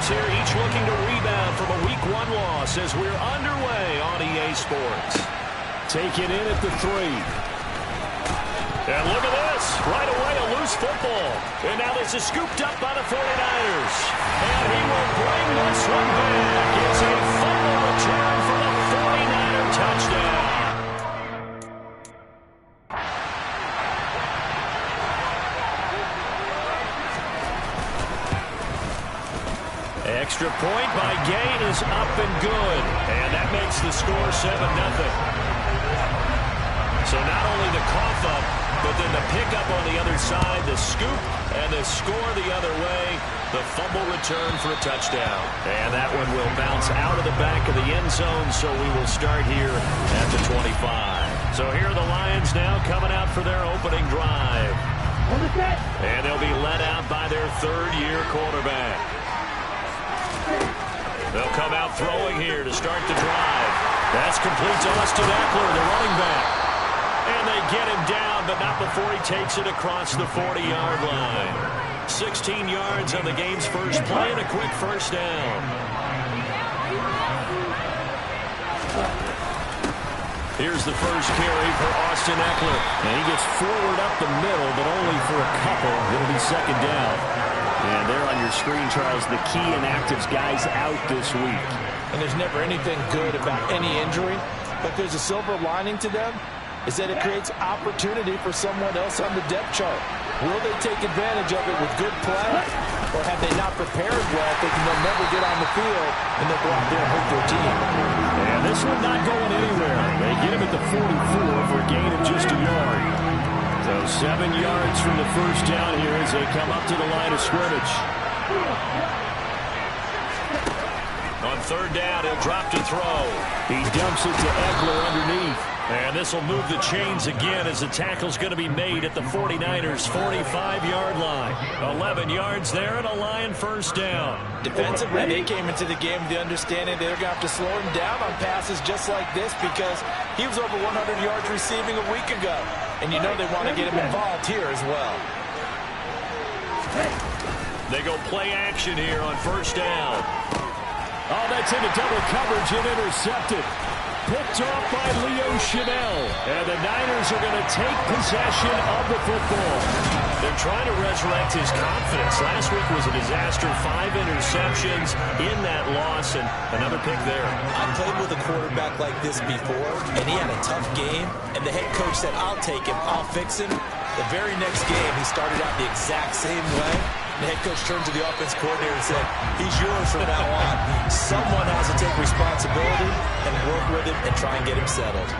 teams here, each looking to rebound from a Week 1 loss as we're underway on EA Sports. Take it in at the 3. And look at this. Right away, a loose football. And now this is scooped up by the 49ers. And he will bring this one back. It's a fumble return for the 49er touchdown. Extra point by Gay is up and good. And that makes the score 7-0. So not only the cough up, but then the pickup on the other side, the scoop, and the score the other way, the fumble return for a touchdown. And that one will bounce out of the back of the end zone, so we will start here at the 25. So here are the Lions now coming out for their opening drive. And they'll be led out by their third-year quarterback. They'll come out throwing here to start the drive. That's complete to Austin Ekeler, the running back. And they get him down, but not before he takes it across the 40-yard line. 16 yards on the game's first play and a quick first down. Here's the first carry for Austin Ekeler. And he gets forward up the middle, but only for a couple. It'll be second down. And there on your screen, Charles, the key inactives guys out this week. And there's never anything good about any injury, but there's a silver lining to them, is that it creates opportunity for someone else on the depth chart. Will they take advantage of it with good play, or have they not prepared well, thinking they'll never get on the field, and they'll go out there and hurt their team? And this one not going anywhere. They get him at the 44 for a gain of just a yard. So 7 yards from the first down here as they come up to the line of scrimmage. On third down, he'll drop to throw. He dumps it to Ekeler underneath. And this will move the chains again as the tackle's going to be made at the 49ers' 45-yard line. 11 yards there and a Lion first down. Defensively, they came into the game with the understanding they're going to have to slow him down on passes just like this because he was over 100 yards receiving a week ago. And you know they want to get him involved here as well. They go play action here on first down. Oh, that's into double coverage and intercepted. Picked off by Leo Chanel. And the Niners are going to take possession of the football. They're trying to resurrect his confidence. Last week was a disaster. 5 interceptions in that loss, and another pick there. I played with a quarterback like this before, and he had a tough game, and the head coach said, I'll take him, I'll fix him. The very next game, he started out the exact same way. The head coach turned to the offense coordinator and said, he's yours from now on. Someone has to take responsibility and work with him and try and get him settled.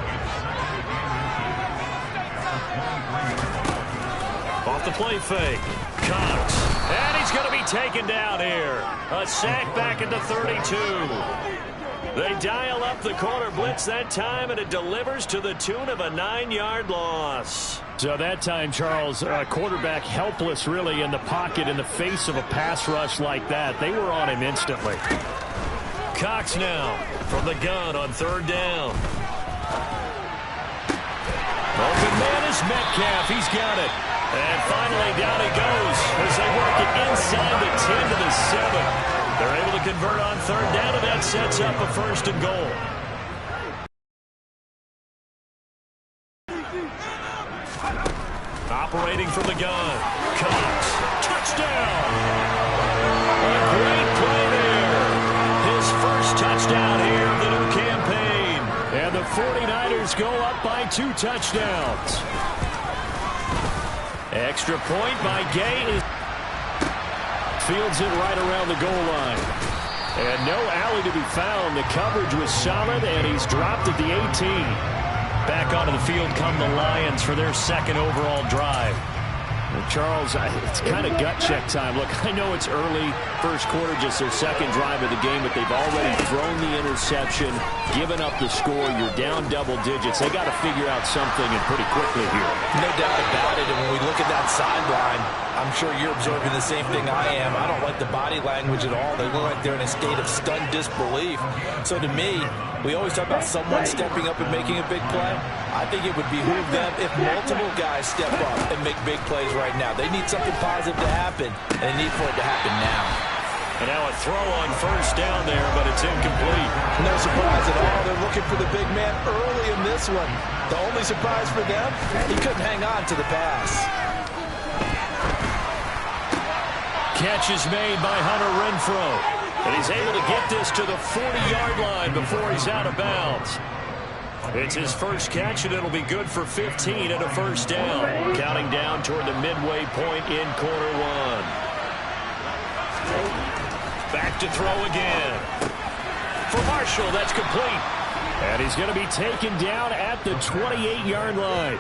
Off the play fake. Cox. And he's going to be taken down here. A sack back at the 32. They dial up the corner blitz that time, and it delivers to the tune of a 9-yard loss. So that time, Charles, quarterback helpless really in the pocket in the face of a pass rush like that. They were on him instantly. Cox now from the gun on third down. Open man is Metcalf. He's got it. And finally down he goes as they work it inside the 10 to the 7. They're able to convert on third down, and that sets up a first and goal. Operating from the gun. Cox. Touchdown. A great play there. His first touchdown here of the new campaign. And the 49ers go up by 2 touchdowns. Extra point by Gay. Fields it right around the goal line. And no alley to be found. The coverage was solid, and he's dropped at the 18. Back onto the field come the Lions for their second overall drive. Well, Charles, it's kind of gut check time. Look, I know it's early, first quarter, just their second drive of the game, but they've already thrown the interception, given up the score. You're down double digits. They got to figure out something, and pretty quickly here. No doubt about it. And when we look at that sideline, I'm sure you're observing the same thing I am. I don't like the body language at all. They look like they're in a state of stunned disbelief. So to me, we always talk about someone stepping up and making a big play. I think it would behoove them if multiple guys step up and make big plays right now. They need something positive to happen, and they need for it to happen now. And now a throw on first down there, but it's incomplete. No surprise at all. They're looking for the big man early in this one. The only surprise for them, he couldn't hang on to the pass. Catch is made by Hunter Renfrow. And he's able to get this to the 40-yard line before he's out of bounds. It's his first catch, and it'll be good for 15 and a first down. Counting down toward the midway point in quarter one. Back to throw again. For Marshall, that's complete. And he's going to be taken down at the 28-yard line.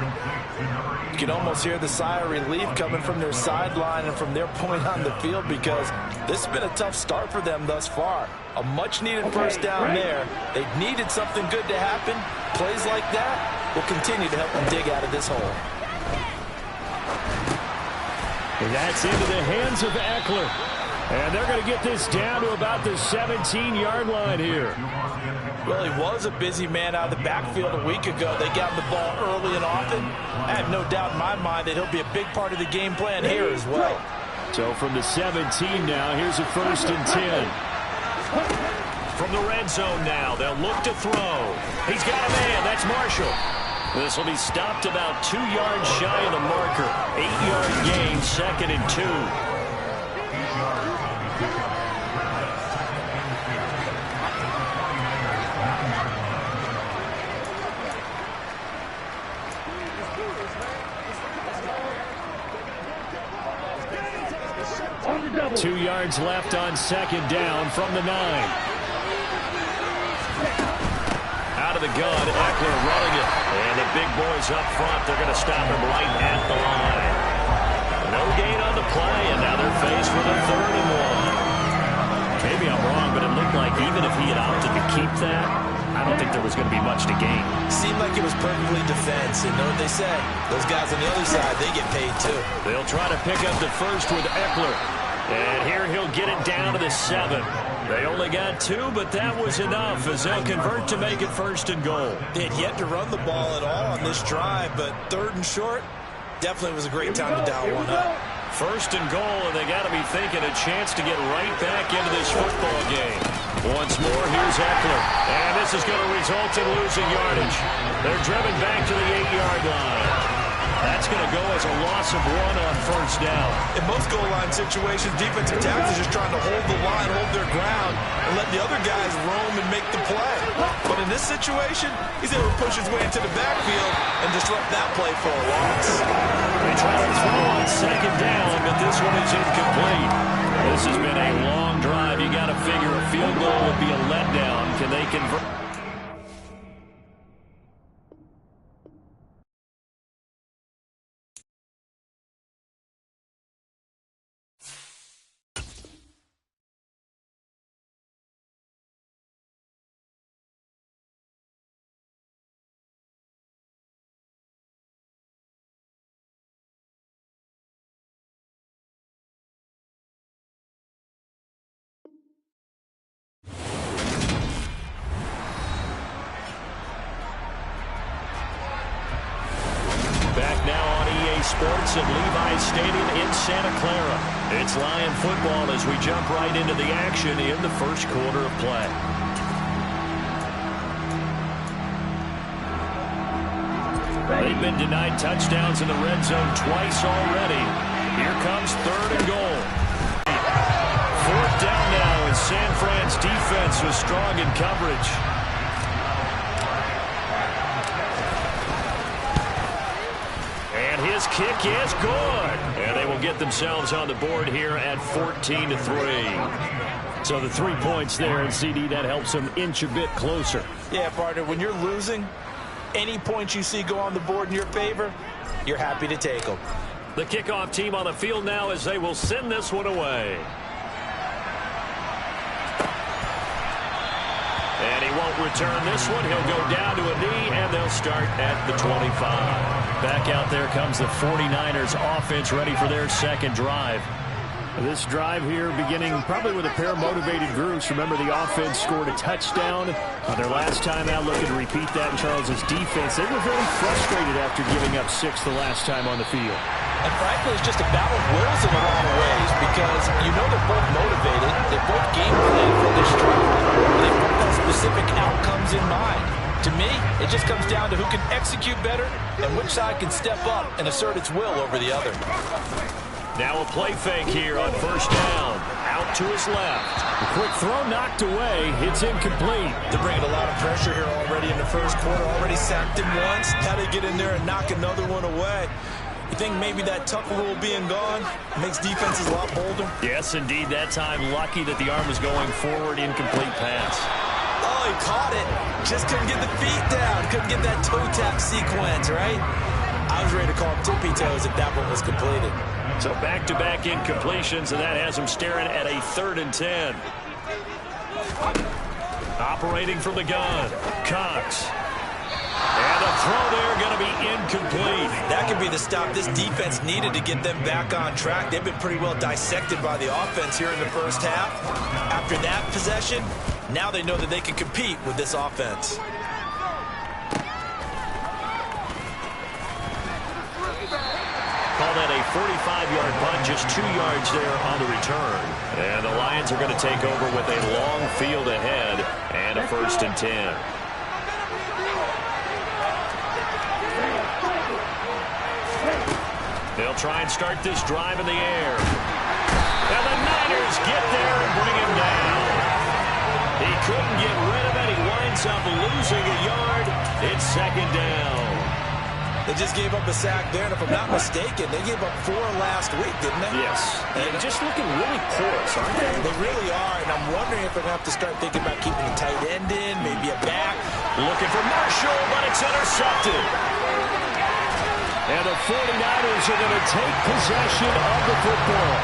You can almost hear the sigh of relief coming from their sideline and from their point on the field, because this has been a tough start for them thus far. A much-needed first down there. They needed something good to happen. Plays like that will continue to help them dig out of this hole. And that's into the hands of Eckler. And they're going to get this down to about the 17-yard line here. Well, he was a busy man out of the backfield a week ago. They got the ball early and often. I have no doubt in my mind that he'll be a big part of the game plan here as well. So from the 17 now, here's a 1st and 10. From the red zone now, they'll look to throw. He's got a man. That's Marshall. This will be stopped about 2 yards shy of the marker. 8-yard gain, 2nd and 2. 2 yards left on 2nd down from the 9. Out of the gun, Eckler running it. And the big boys up front, they're going to stop him right at the line. No gain on the play, and now they're faced with a 3rd and 1. Maybe I'm wrong, but it looked like even if he had opted to keep that, I don't think there was going to be much to gain. Seemed like it was perfectly defense, and know what they say. Those guys on the other side, they get paid too. They'll try to pick up the first with Eckler. And here he'll get it down to the 7. They only got 2, but that was enough as they'll convert to make it 1st and goal. They had yet to run the ball at all on this drive, but 3rd and short, definitely was a great time to dial one up. 1st and goal, and they got to be thinking a chance to get right back into this football game. Once more, here's Eckler. And this is going to result in losing yardage. They're driven back to the 8-yard line. That's going to go as a loss of 1 on 1st down. In most goal line situations, defensive tackles are just trying to hold the line, hold their ground, and let the other guys roam and make the play. But in this situation, he's able to push his way into the backfield and disrupt that play for a loss. They try to throw on 2nd down, but this one is incomplete. This has been a long drive. You got to figure a field goal would be a letdown. Can they convert? Sports at Levi's Stadium in Santa Clara. It's Lion football as we jump right into the action in the 1st quarter of play. They've been denied touchdowns in the red zone twice already. Here comes 3rd and goal. 4th down now as San Fran's defense was strong in coverage. His kick is good. And they will get themselves on the board here at 14-3. So the 3 points there, and CD, that helps them inch a bit closer. Yeah, partner, when you're losing, any points you see go on the board in your favor, you're happy to take them. The kickoff team on the field now as they will send this one away. And he won't return this one. He'll go down to a knee, and they'll start at the 25. Back out there comes the 49ers offense ready for their 2nd drive. This drive here beginning probably with a pair of motivated groups. Remember, the offense scored a touchdown on their last time out, looking to repeat that in Charles's defense. They were very frustrated after giving up 6 the last time on the field. And frankly, it's just a battle of wills in a lot of ways, because you know they're both motivated. they both game plan for this drive. They both have specific outcomes in mind. To me, it just comes down to who can execute better and which side can step up and assert its will over the other. Now a play fake here on first down. Out to his left. The quick throw knocked away. It's incomplete. They're bringing a lot of pressure here already in the first quarter. Already sacked him once. Now they get in there and knock another one away. You think maybe that Tucker rule being gone makes defenses a lot bolder? Yes, indeed. That time, lucky that the arm was going forward. Incomplete pass. Oh, he caught it. Just couldn't get the feet down. Couldn't get that toe tap sequence, right? I was ready to call him tippy toes if that one was completed. So back-to-back incompletions, and that has him staring at a 3rd and 10. Operating from the gun, Cox. And a throw there going to be incomplete. That could be the stop this defense needed to get them back on track. They've been pretty well dissected by the offense here in the first half. After that possession, now they know that they can compete with this offense. Call that a 45-yard punt, just 2 yards there on the return. And the Lions are going to take over with a long field ahead and a 1st and 10. They'll try and start this drive in the air. And the Niners get there and bring him down. He couldn't get rid of it. He winds up losing a yard. It's 2nd down. They just gave up a sack there, and if I'm not mistaken, they gave up 4 last week, didn't they? Yes. And just looking really porous, aren't they? They really are, and I'm wondering if they're going to have to start thinking about keeping a tight end in, maybe a back. Looking for Marshall, but it's intercepted. And the 49ers are going to take possession of the football.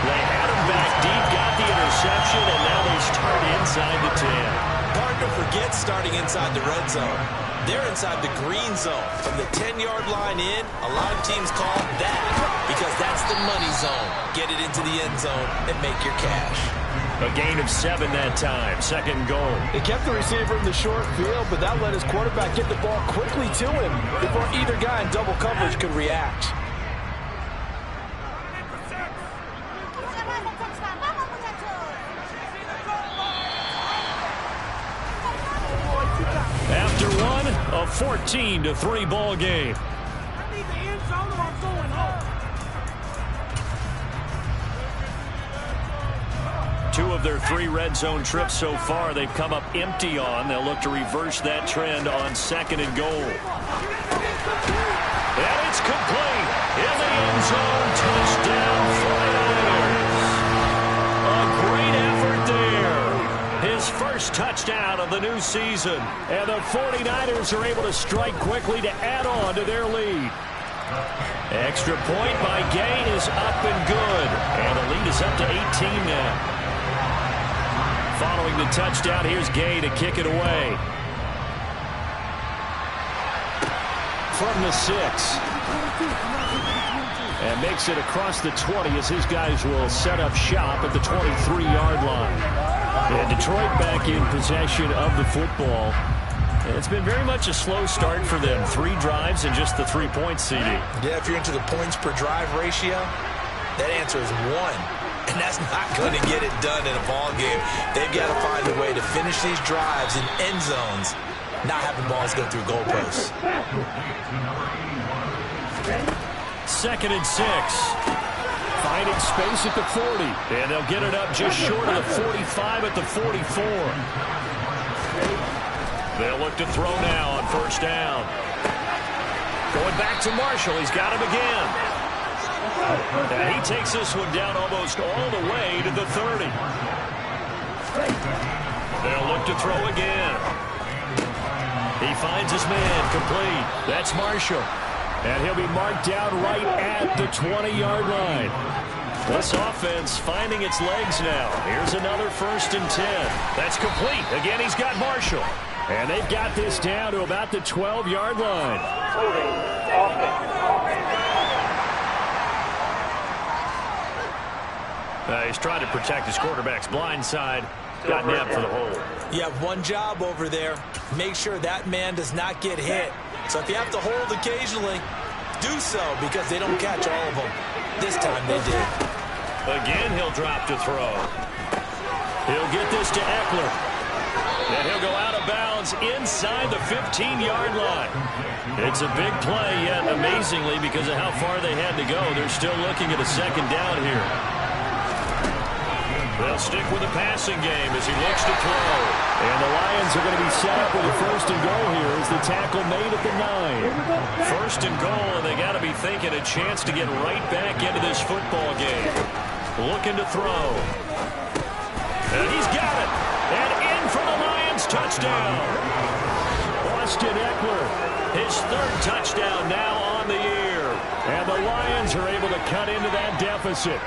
They had him back deep, got the interception, and now they start inside the 10. Hard to forget starting inside the red zone. They're inside the green zone. From the 10-yard line in, a lot of teams call it that because that's the money zone. Get it into the end zone and make your cash. A gain of 7 that time. 2nd and goal. They kept the receiver in the short field, but that let his quarterback get the ball quickly to him before either guy in double coverage could react. After one, a 14-3 ball game. Two of their 3 red zone trips so far, they've come up empty on. They'll look to reverse that trend on 2nd and goal. And it's complete in the end zone. Touchdown, 49ers. A great effort there. His first touchdown of the new season. And the 49ers are able to strike quickly to add on to their lead. Extra point by Gay is up and good. And the lead is up to 18 now. Following the touchdown, here's Gay to kick it away. From the 6. And makes it across the 20 as his guys will set up shop at the 23-yard line. And Detroit back in possession of the football. It's been very much a slow start for them. 3 drives and just the 3 points, CD. Yeah, if you're into the points per drive ratio, that answer is 1. And that's not going to get it done in a ball game. They've got to find a way to finish these drives in end zones, not having balls go through goalposts. 2nd and 6. Finding space at the 40. And they'll get it up just short of the 45 at the 44. They'll look to throw now on 1st down. Going back to Marshall. He's got him again. And he takes this one down almost all the way to the 30. They'll look to throw again. He finds his man complete. That's Marshall. And he'll be marked down right at the 20-yard line. This offense finding its legs now. Here's another 1st and 10. That's complete. Again, he's got Marshall. And they've got this down to about the 12-yard line. He's trying to protect his quarterback's blind side. Got nabbed for the hole. You have one job over there. Make sure that man does not get hit. So if you have to hold occasionally, do so because they don't catch all of them. This time they did. Again, he'll drop to throw. He'll get this to Eckler. And he'll go out of bounds inside the 15-yard line. It's a big play, yet amazingly, because of how far they had to go, they're still looking at a second down here. They'll stick with the passing game as he looks to throw. And the Lions are going to be set up with a first and goal here as the tackle made at the 9. First and goal, and they got to be thinking a chance to get right back into this football game. Looking to throw. And he's got it. And in for the Lions touchdown. Austin Eckler, his third touchdown now on the year. And the Lions are able to cut into that deficit.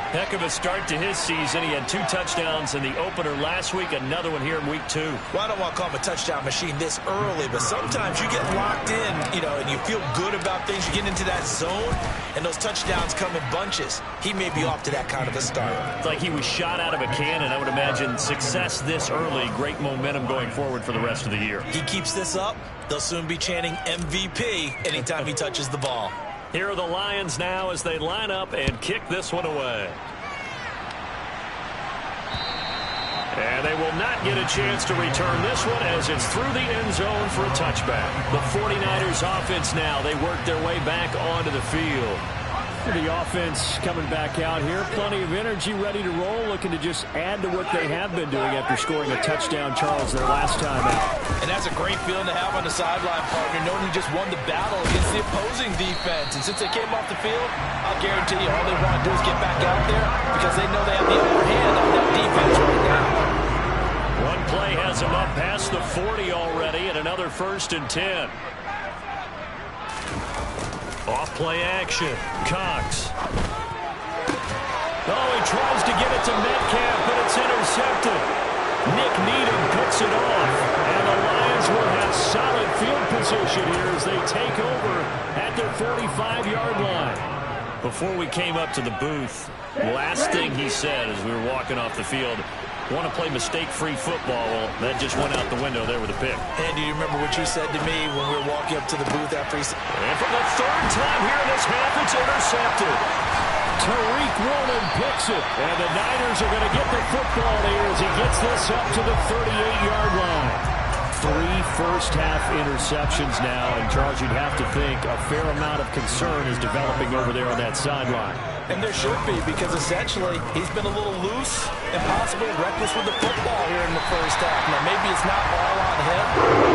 Heck of a start to his season. He had 2 touchdowns in the opener last week, another one here in week 2. Well, I don't want to call him a touchdown machine this early, but sometimes you get locked in, and you feel good about things. You get into that zone, and those touchdowns come in bunches. He may be off to that kind of a start. It's like he was shot out of a cannon. I would imagine success this early, great momentum going forward for the rest of the year. He keeps this up, they'll soon be chanting MVP anytime he touches the ball. Here are the Lions now as they line up and kick this one away. And they will not get a chance to return this one as it's through the end zone for a touchback. The 49ers offense now, they work their way back onto the field. The offense coming back out here. Plenty of energy, ready to roll, looking to just add to what they have been doing after scoring a touchdown, Charles, their last time out. And that's a great feeling to have on the sideline, partner, knowing you just won the battle against the opposing defense. And since they came off the field, I'll guarantee you all they want to do is get back out there because they know they have the upper hand on that defense right now. One play has them up past the 40 already and another 1st and 10. Off-play action. Cox. Oh, he tries to get it to Metcalf, but it's intercepted. Nick Needham picks it off. And the Lions will have solid field position here as they take over at their 45-yard line. Before we came up to the booth, last thing he said as we were walking off the field, want to play mistake-free football. Well, that just went out the window there with a pick. And do you remember what you said to me when we were walking up to the booth after he said... And for the 3rd time here in this half, it's intercepted. Tariq Woolen picks it. And the Niners are going to get the football here as he gets this up to the 38-yard line. 3 first-half interceptions now. And, Charles, you'd have to think a fair amount of concern is developing over there on that sideline. And there should be, because essentially he's been a little loose and possibly reckless with the football here in the first half. Now, maybe it's not all on him,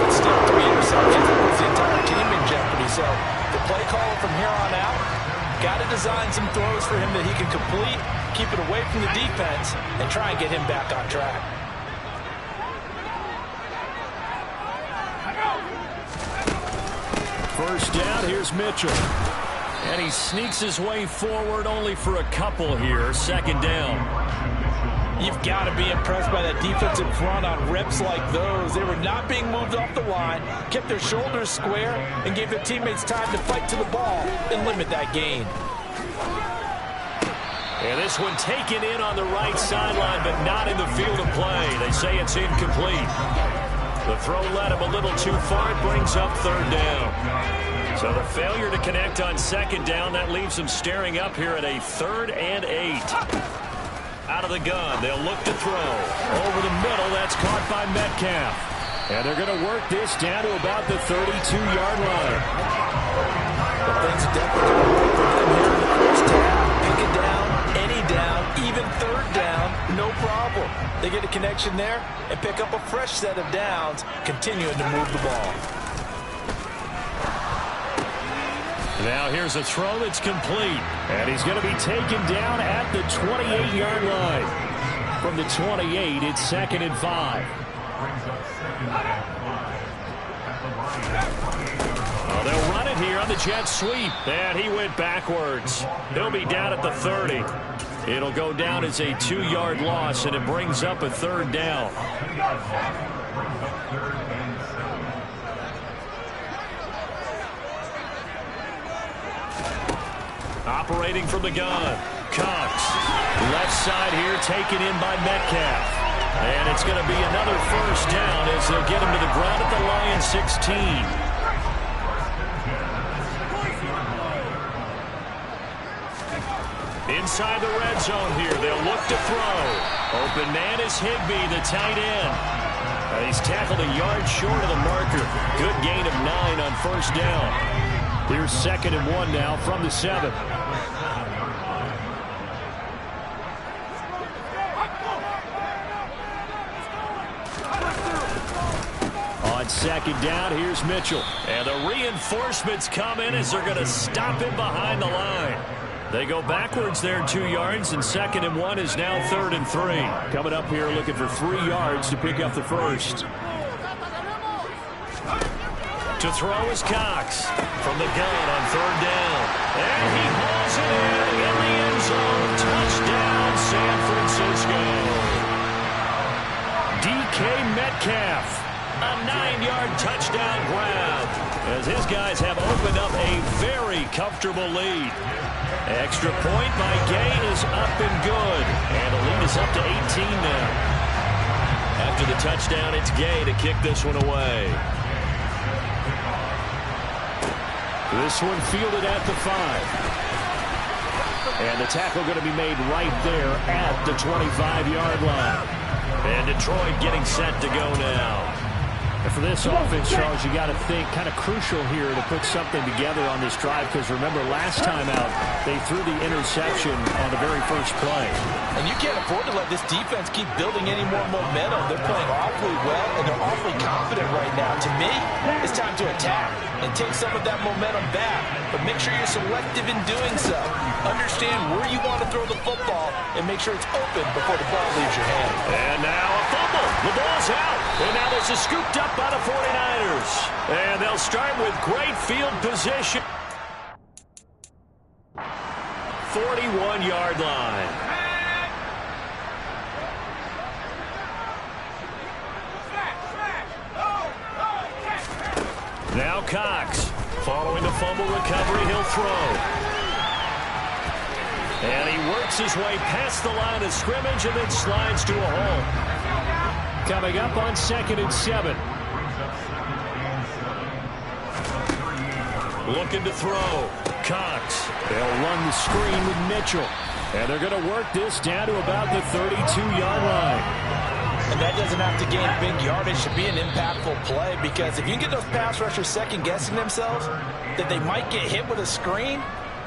but still 3 interceptions. That puts the entire team in jeopardy. So the play caller from here on out got to design some throws for him that he can complete, keep it away from the defense, and try and get him back on track. First down, here's Mitchell. And he sneaks his way forward only for a couple here. 2nd down. You've got to be impressed by that defensive front on reps like those. They were not being moved off the line, kept their shoulders square, and gave their teammates time to fight to the ball and limit that gain. And this one taken in on the right sideline, but not in the field of play. They say it's incomplete. The throw led him a little too far. It brings up 3rd down. So the failure to connect on 2nd down, that leaves them staring up here at a 3rd and 8. Out of the gun, they'll look to throw. Over the middle, that's caught by Metcalf. And they're going to work this down to about the 32-yard line. But things are definitely going to work for them here in the first half. Pick it down, any down, even 3rd down, no problem. They get a connection there and pick up a fresh set of downs, continuing to move the ball. Now here's a throw that's complete. And he's going to be taken down at the 28-yard line. From the 28, it's 2nd and 5. Well, they'll run it here on the jet sweep. And he went backwards. He'll be down at the 30. It'll go down as a 2-yard loss, and it brings up a 3rd down. Operating from the gun, Cox. Left side here taken in by Metcalf. And it's going to be another 1st down as they'll get him to the ground at the Lions 16. Inside the red zone here. They'll look to throw. Open man is Higbee, the tight end. He's tackled a yard short of the marker. Good gain of 9 on first down. Here's 2nd and 1 now from the 7. On 2nd down, here's Mitchell. And the reinforcements come in as they're going to stop him behind the line. They go backwards there 2 yards, and 2nd and 1 is now 3rd and 3. Coming up here looking for 3 yards to pick up the first. To throw is Cox from the gun on 3rd down. And he hauls it in the end zone. Touchdown, San Francisco. DK Metcalf. A 9-yard touchdown grab as his guys have opened up a very comfortable lead. Extra point by Gay is up and good. And the lead is up to 18 now. After the touchdown, it's Gay to kick this one away. This one fielded at the 5. And the tackle going to be made right there at the 25-yard line. And Detroit getting set to go now. And for this offense, Charles, you got to think kind of crucial here to put something together on this drive, because remember last time out they threw the interception on the very first play. And you can't afford to let this defense keep building any more momentum. They're playing awfully well, and they're awfully confident right now. To me, it's time to attack and take some of that momentum back, but make sure you're selective in doing so. Understand where you want to throw the football and make sure it's open before the ball leaves your hand. And now a fumble. The ball's out. And now this is scooped up by the 49ers. And they'll start with great field position. 41-yard line. Now Cox. Following the fumble recovery, he'll throw. And he works his way past the line of scrimmage and then slides to a hole. Coming up on 2nd and 7. Looking to throw. Cox. They'll run the screen with Mitchell. And they're going to work this down to about the 32-yard line. And that doesn't have to gain big yardage to be an impactful play, because if you can get those pass rushers second-guessing themselves that they might get hit with a screen,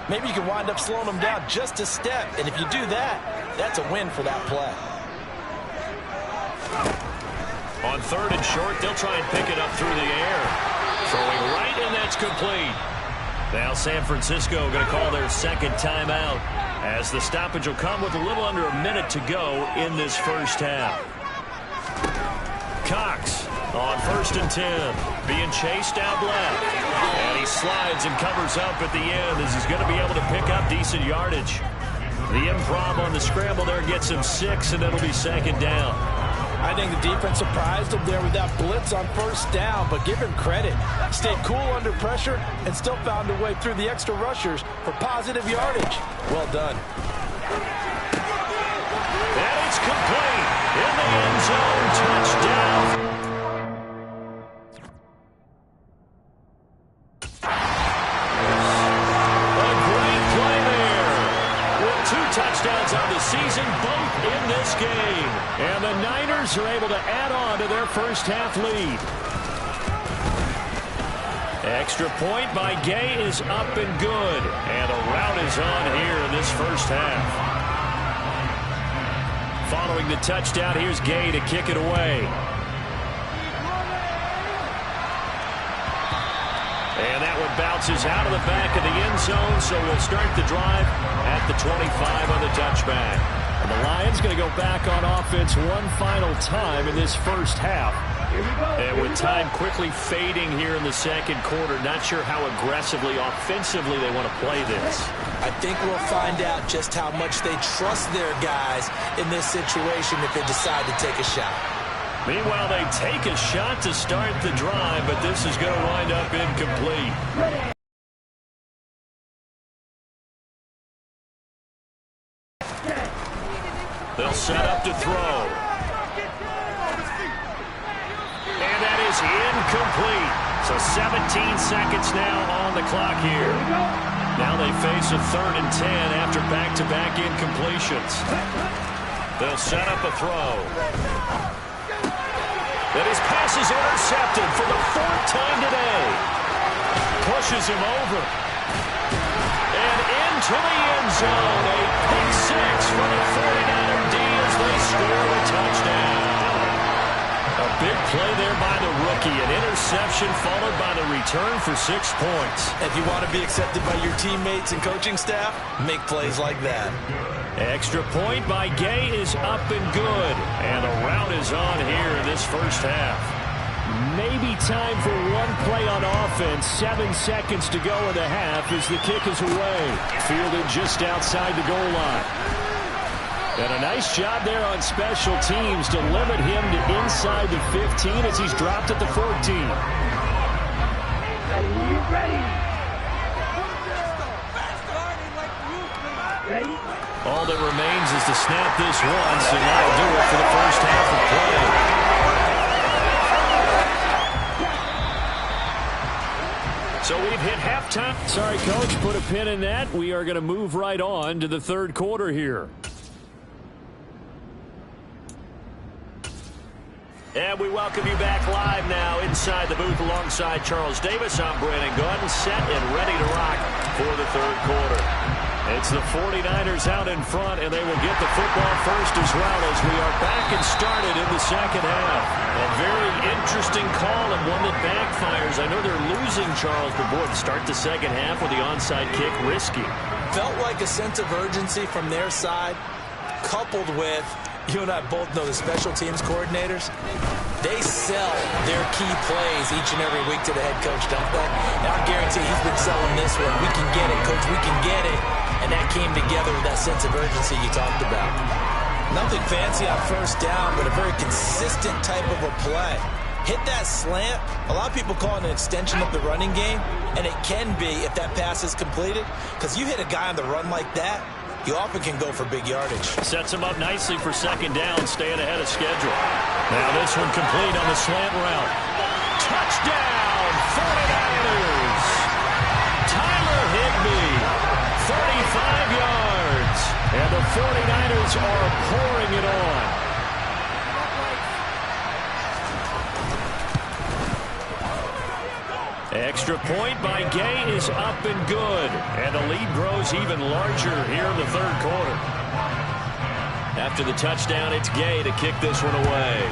maybe you can wind up slowing them down just a step. And if you do that, that's a win for that play. On 3rd and short, they'll try and pick it up through the air. Throwing right, and that's complete. Now San Francisco going to call their 2nd timeout, as the stoppage will come with a little under a minute to go in this first half. Cox on 1st and 10, being chased out left. And he slides and covers up at the end as he's going to be able to pick up decent yardage. The improv on the scramble there gets him 6, and it'll be 2nd down. I think the defense surprised him there with that blitz on 1st down, but give him credit. Stayed cool under pressure and still found a way through the extra rushers for positive yardage. Well done. And it's complete. In the end zone, touchdown. A great play there. With 2 touchdowns on the season, both in this game. And the Niners are able to add on to their first half lead. Extra point by Gay is up and good. And a rout is on here in this first half. Following the touchdown, here's Gay to kick it away. And that one bounces out of the back of the end zone, so we'll start the drive at the 25 on the touchback. And the Lions going to go back on offense one final time in this first half. And with time quickly fading here in the 2nd quarter, not sure how aggressively, offensively they want to play this. I think we'll find out just how much they trust their guys in this situation if they decide to take a shot. Meanwhile, they take a shot to start the drive, but this is going to wind up incomplete. They'll set up to throw. And that is incomplete. So 17 seconds now on the clock here. Now they face a 3rd and 10 after back-to-back incompletions. They'll set up a throw. And his pass is intercepted for the 4th time today. Pushes him over. And into the end zone. A pick 6 for the 49er D as they score a touchdown. A big play there by the rookie. An interception followed by the return for 6 points. If you want to be accepted by your teammates and coaching staff, make plays like that. Extra point by Gay is up and good. And the route is on here in this first half. Maybe time for one play on offense. 7 seconds to go in the half as the kick is away. Fielded just outside the goal line. And a nice job there on special teams to limit him to inside the 15 as he's dropped at the 14. All that remains is to snap this once, and that'll do it for the first half of play. So we've hit halftime. Sorry, Coach, put a pin in that. We are going to move right on to the 3rd quarter here. And we welcome you back live now inside the booth alongside Charles Davis. I'm Brandon Gaudin, set and ready to rock for the 3rd quarter. It's the 49ers out in front, and they will get the football first as well as we are back and started in the 2nd half. A very interesting call and one that backfires. I know they're losing, Charles, but boy, to start the 2nd half with the onside kick, risky. Felt like a sense of urgency from their side, coupled with, you and I both know the special teams coordinators, they sell their key plays each and every week to the head coach, don't they? And I guarantee he's been selling this one. We can get it, Coach, we can get it. And that came together with that sense of urgency you talked about. Nothing fancy on 1st down, but a very consistent type of a play. Hit that slant. A lot of people call it an extension of the running game, and it can be if that pass is completed, because you hit a guy on the run like that, you often can go for big yardage. Sets him up nicely for 2nd down, staying ahead of schedule. Now this one complete on the slant route. Touchdown, 49ers! Tyler Higbee, 35 yards. And the 49ers are pouring it on. Extra point by Gay is up and good. And the lead grows even larger here in the 3rd quarter. After the touchdown, it's Gay to kick this one away.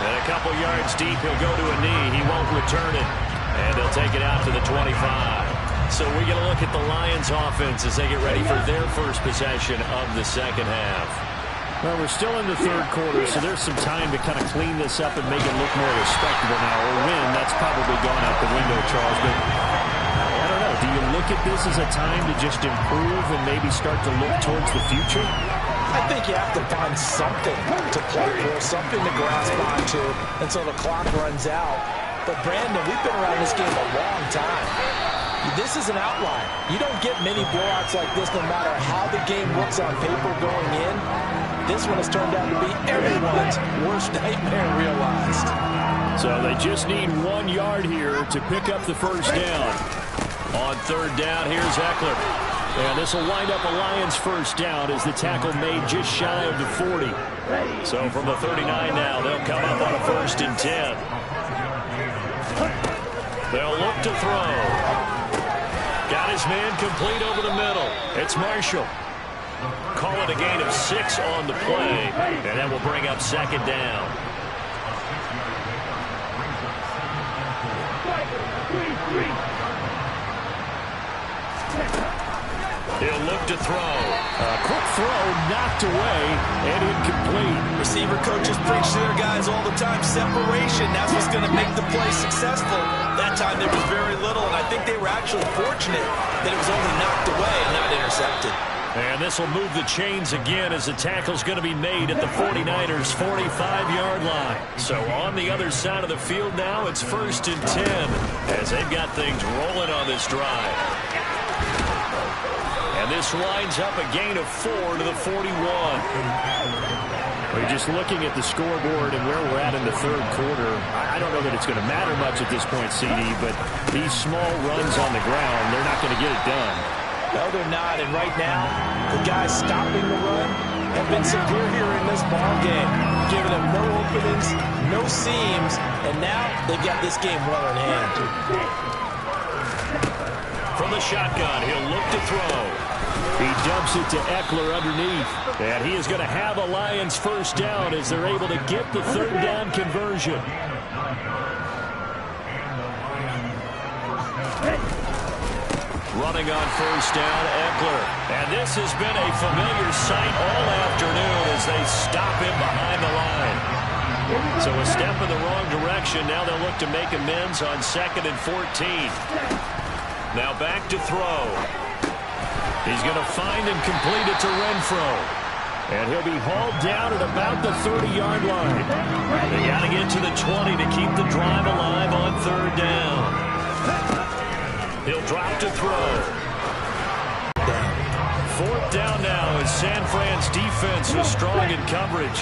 And a couple yards deep, he'll go to a knee. He won't return it. And they'll take it out to the 25. So we're going to look at the Lions offense as they get ready for their first possession of the 2nd half. Well, we're still in the 3rd quarter, so there's some time to kind of clean this up and make it look more respectable now. Or win, that's probably gone out the window, Charles. But I don't know. Do you look at this as a time to just improve and maybe start to look towards the future? I think you have to find something to play for, something to grasp onto until the clock runs out. But, Brandon, we've been around this game a long time. This is an outline. You don't get many blowouts like this no matter how the game looks on paper going in. This one has turned out to be everyone's worst nightmare realized. So they just need 1 yard here to pick up the 1st down. On 3rd down, here's Eckler. And this will wind up a Lions 1st down as the tackle made just shy of the 40. So from the 39 now, they'll come up on a 1st and 10. They'll look to throw. Got his man complete over the middle. It's Marshall. Call it a gain of 6 on the play, and that will bring up 2nd down. He'll look to throw. A quick throw knocked away and incomplete. Receiver coaches preach to their guys all the time. Separation, that's what's going to make the play successful. That time there was very little, and I think they were actually fortunate that it was only knocked away and not intercepted. And this will move the chains again as the tackle's going to be made at the 49ers' 45-yard line. So on the other side of the field now, it's 1st and 10 as they've got things rolling on this drive. And this winds up a gain of 4 to the 41. Well, just looking at the scoreboard and where we're at in the third quarter, I don't know that it's going to matter much at this point, CD, but these small runs on the ground, they're not going to get it done. No, they're not. And right now, the guys stopping the run have been superior in this ball game, giving them no openings, no seams, and now they've got this game well in hand. From the shotgun, he'll look to throw. He dumps it to Eckler underneath. And he is going to have a Lions first down as they're able to get the third down conversion. Running on first down, Eckler. And this has been a familiar sight all afternoon as they stop him behind the line. So a step in the wrong direction. Now they'll look to make amends on 2nd and 14. Now back to throw. He's going to find and complete it to Renfro. And he'll be hauled down at about the 30-yard line. They got to get to the 20 to keep the drive alive on third down. He'll drop to throw. Fourth down now as San Fran's defense is strong in coverage.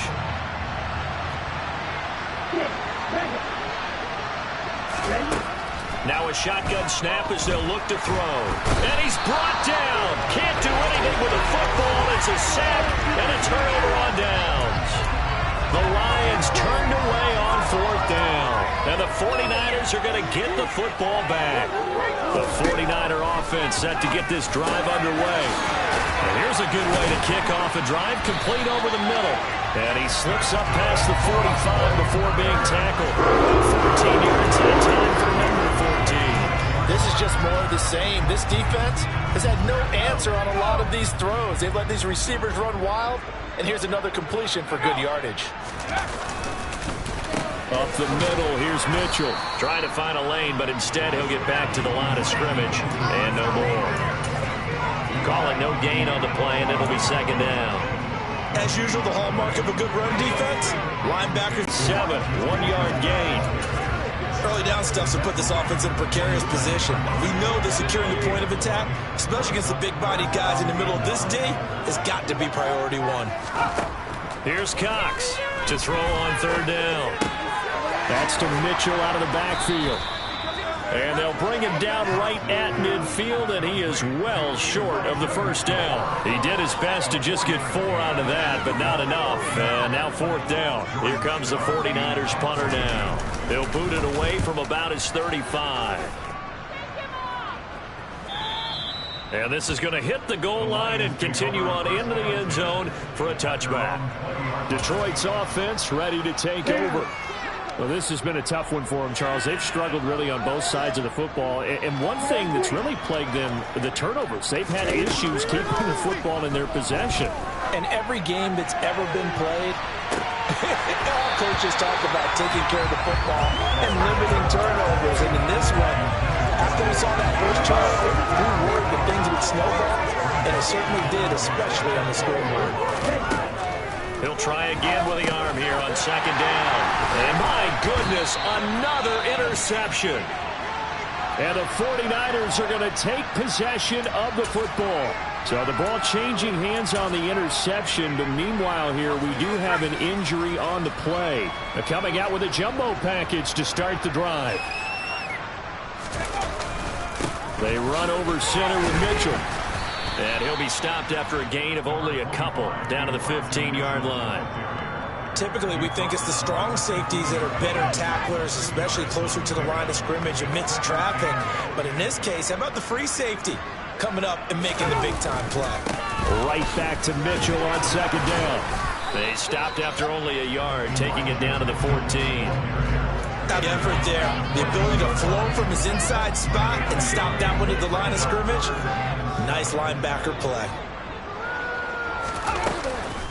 Now a shotgun snap as they'll look to throw. And he's brought down. Can't do anything with the football. It's a sack and a turnover on downs. The Lions turned away on fourth down. And the 49ers are going to get the football back. The 49er offense set to get this drive underway. And here's a good way to kick off a drive, complete over the middle. And he slips up past the 45 before being tackled. 14 yards that time for number 14. This is just more of the same. This defense has had no answer on a lot of these throws. They've let these receivers run wild, and here's another completion for good yardage. Up the middle, here's Mitchell. Trying to find a lane, but instead he'll get back to the line of scrimmage. And no more. Call it no gain on the play, and it'll be second down. As usual, the hallmark of a good run defense. Linebackers 7, 1-yard gain. Early down stuff to put this offense in a precarious position. We know that securing the point of attack, especially against the big-bodied guys in the middle of this D, has got to be priority one. Here's Cox to throw on third down. That's to Mitchell out of the backfield. And they'll bring him down right at midfield, and he is well short of the first down. He did his best to just get 4 out of that, but not enough. And now fourth down. Here comes the 49ers punter now. They'll boot it away from about his 35. And this is going to hit the goal line and continue on into the end zone for a touchback. Detroit's offense ready to take over. Well, this has been a tough one for them, Charles. They've struggled really on both sides of the football. And one thing that's really plagued them, the turnovers. They've had issues keeping the football in their possession. And every game that's ever been played, all coaches talk about taking care of the football and limiting turnovers. And in this one, after we saw that first turnover, we worried that things would snowball. And it certainly did, especially on the scoreboard. He'll try again with the arm here on second down. And my goodness, another interception. And the 49ers are going to take possession of the football. So the ball changing hands on the interception. But meanwhile here, we do have an injury on the play. They're coming out with a jumbo package to start the drive. They run over center with Mitchell. And he'll be stopped after a gain of only a couple down to the 15-yard line. Typically, we think it's the strong safeties that are better tacklers, especially closer to the line of scrimmage amidst traffic. But in this case, how about the free safety coming up and making the big-time play? Right back to Mitchell on second down. They stopped after only a yard, taking it down to the 14. The effort there, the ability to flow from his inside spot and stop that one at the line of scrimmage. Nice linebacker play.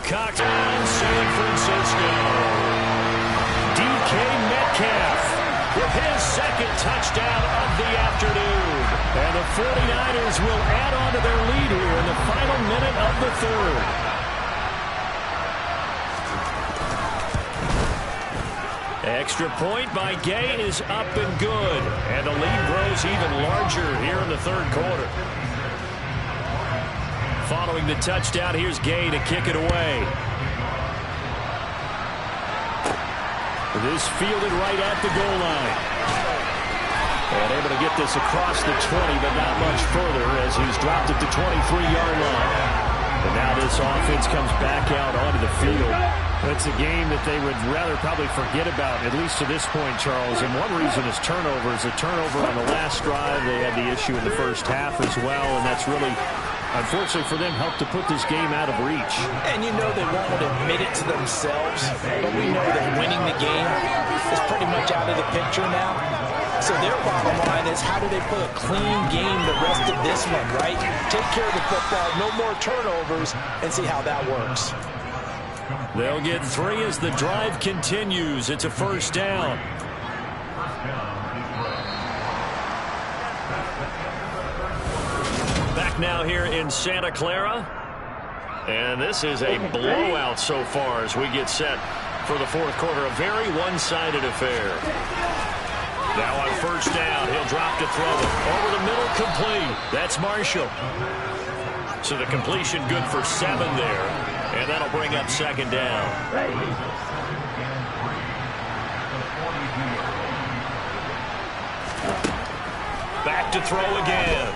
Cox on San Francisco. DK Metcalf with his second touchdown of the afternoon. And the 49ers will add on to their lead here in the final minute of the third. Extra point by Gay is up and good. And the lead grows even larger here in the third quarter. Following the touchdown, here's Gay to kick it away. This fielded right at the goal line. And able to get this across the 20, but not much further as he's dropped it to 23-yard line. And now this offense comes back out onto the field. It's a game that they would rather probably forget about, at least to this point, Charles. And one reason is turnovers. A turnover on the last drive. They had the issue in the first half as well, and that's really, unfortunately for them, helped to put this game out of reach. And you know they won't admit it to themselves, but we know that winning the game is pretty much out of the picture now. So their bottom line is, how do they play a clean game the rest of this one, right? Take care of the football, no more turnovers, and see how that works. They'll get 3 as the drive continues. It's a first down. Back now here in Santa Clara. And this is a blowout so far as we get set for the fourth quarter. A very one-sided affair. Now on first down, he'll drop to throw it. Over the middle, complete. That's Marshall. So the completion good for 7 there. And that'll bring up second down. Back to throw again.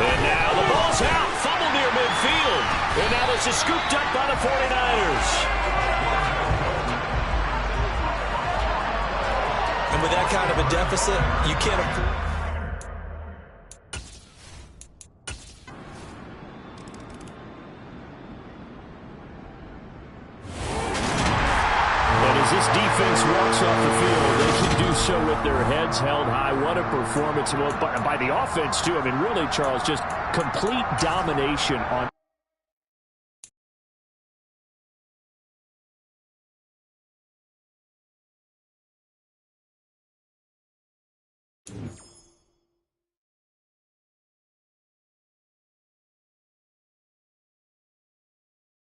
And now the ball's out. Fumble near midfield. And now this is scooped up by the 49ers. And with that kind of a deficit, you can't afford. This defense walks off the field. They can do so with their heads held high. What a performance by the offense, too. I mean, really, Charles, just complete domination on